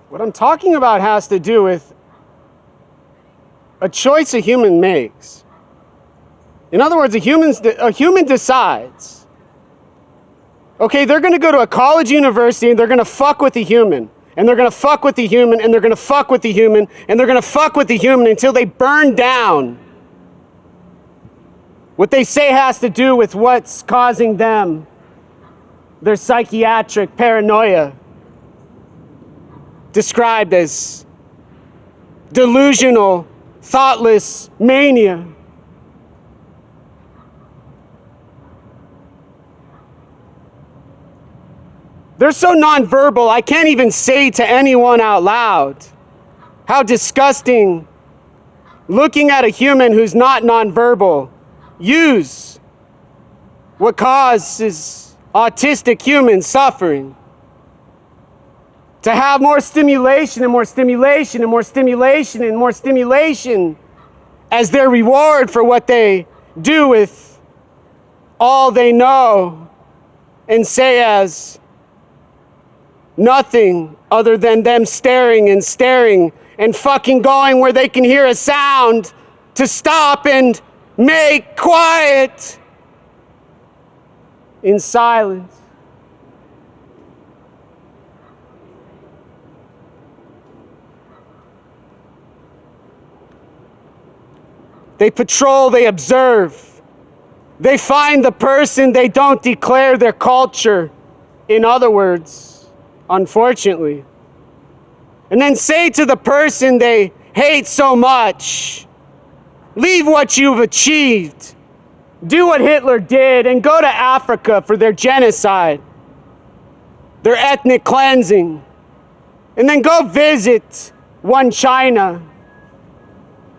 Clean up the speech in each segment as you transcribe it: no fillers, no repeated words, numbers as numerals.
What I'm talking about has to do with a choice a human makes. In other words, a human decides, okay, they're going to go to a college university and they're going to fuck with the human. And they're going to fuck with the human, and they're going to fuck with the human, and they're going to fuck with the human until they burn down what they say has to do with what's causing them their psychiatric paranoia, described as delusional, thoughtless mania. They're so nonverbal, I can't even say to anyone out loud how disgusting looking at a human who's not nonverbal use what causes autistic humans suffering. To have more stimulation and more stimulation and more stimulation and more stimulation as their reward for what they do with all they know and say as nothing other than them staring and fucking going where they can hear a sound to stop and make quiet in silence. They patrol, they observe. They find the person, they don't declare their culture. In other words, unfortunately. And then say to the person they hate so much, leave what you've achieved. Do what Hitler did and go to Africa for their genocide, their ethnic cleansing. And then go visit one China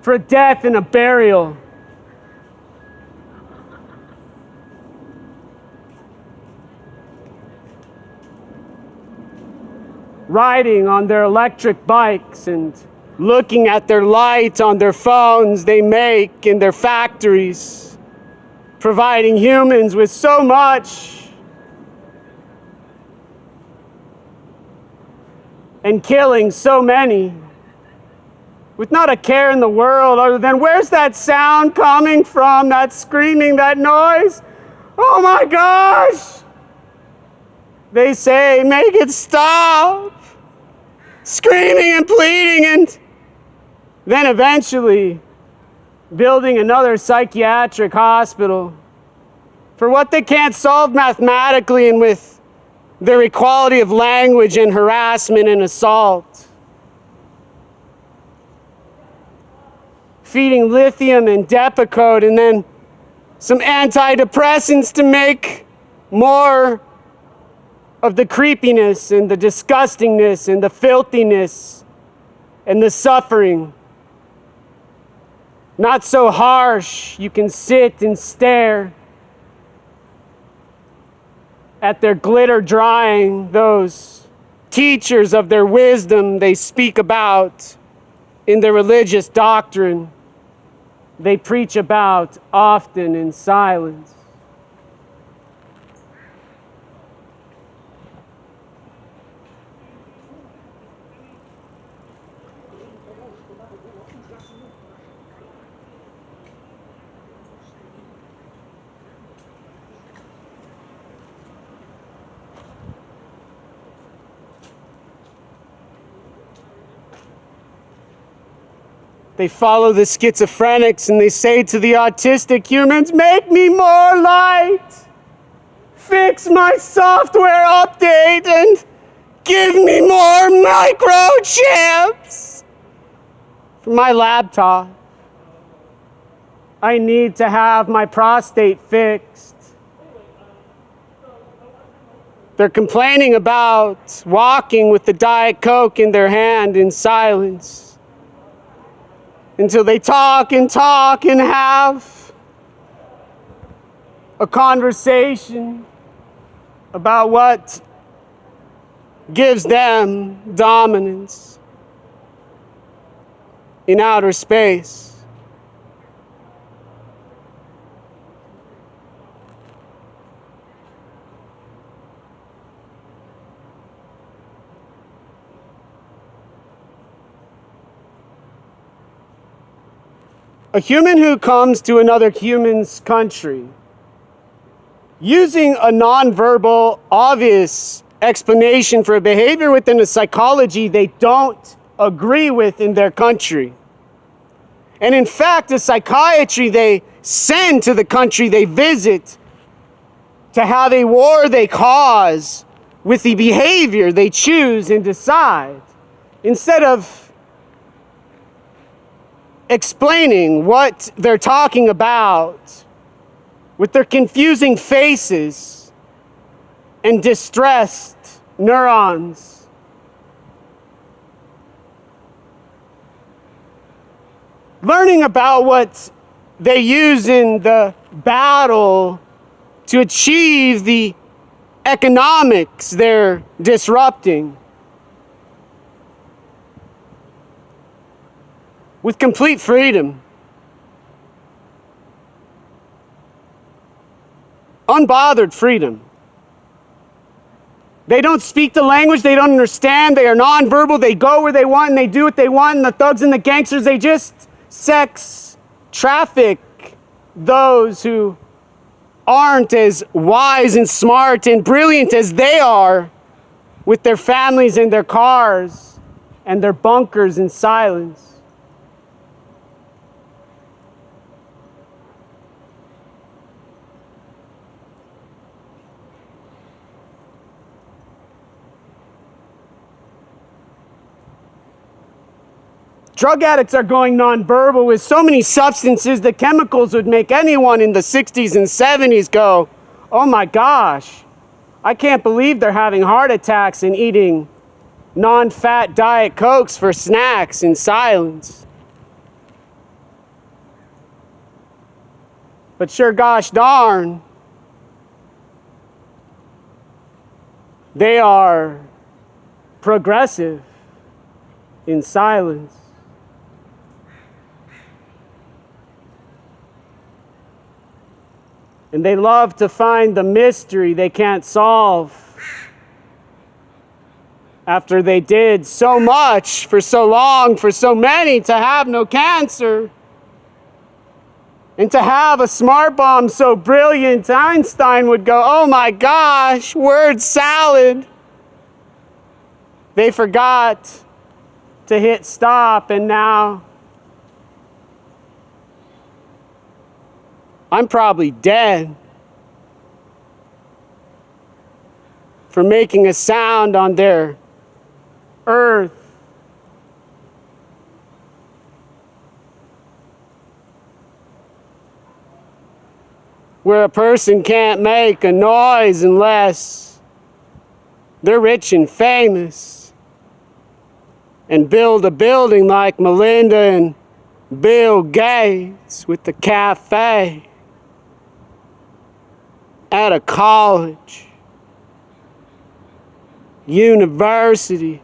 for a death and a burial. Riding on their electric bikes and looking at their lights on their phones they make in their factories, providing humans with so much and killing so many with not a care in the world other than where's that sound coming from, that screaming, that noise? Oh my gosh! They say, make it stop! Screaming and pleading, and then eventually building another psychiatric hospital for what they can't solve mathematically and with their equality of language and harassment and assault. Feeding lithium and Depakote and then some antidepressants to make more of the creepiness and the disgustingness and the filthiness and the suffering. Not so harsh, you can sit and stare at their glitter drying, those teachers of their wisdom they speak about in their religious doctrine. They preach about often in silence. They follow the schizophrenics and they say to the autistic humans, make me more light, fix my software update, and give me more microchips for my laptop. I need to have my prostate fixed. They're complaining about walking with the Diet Coke in their hand in silence. Until they talk and have a conversation about what gives them dominance in outer space. A human who comes to another human's country using a nonverbal, obvious explanation for a behavior within a psychology they don't agree with in their country. And in fact, the psychiatry they send to the country they visit to have a war they cause with the behavior they choose and decide, instead of explaining what they're talking about with their confusing faces and distressed neurons. Learning about what they use in the battle to achieve the economics they're disrupting. With complete freedom. Unbothered freedom. They don't speak the language, they don't understand, they are nonverbal, they go where they want and they do what they want, and the thugs and the gangsters, they just sex traffic those who aren't as wise and smart and brilliant as they are, with their families and their cars and their bunkers in silence. Drug addicts are going nonverbal with so many substances. The chemicals would make anyone in the 60s and 70s go, oh my gosh, I can't believe they're having heart attacks and eating non-fat Diet Cokes for snacks in silence. But sure gosh darn, they are progressive in silence. And they love to find the mystery they can't solve after they did so much for so long, for so many, to have no cancer. And to have a smart bomb so brilliant, Einstein would go, oh my gosh, word salad. They forgot to hit stop, and now I'm probably dead for making a sound on their earth. Where a person can't make a noise unless they're rich and famous and build a building like Melinda and Bill Gates with the cafe at a college, university,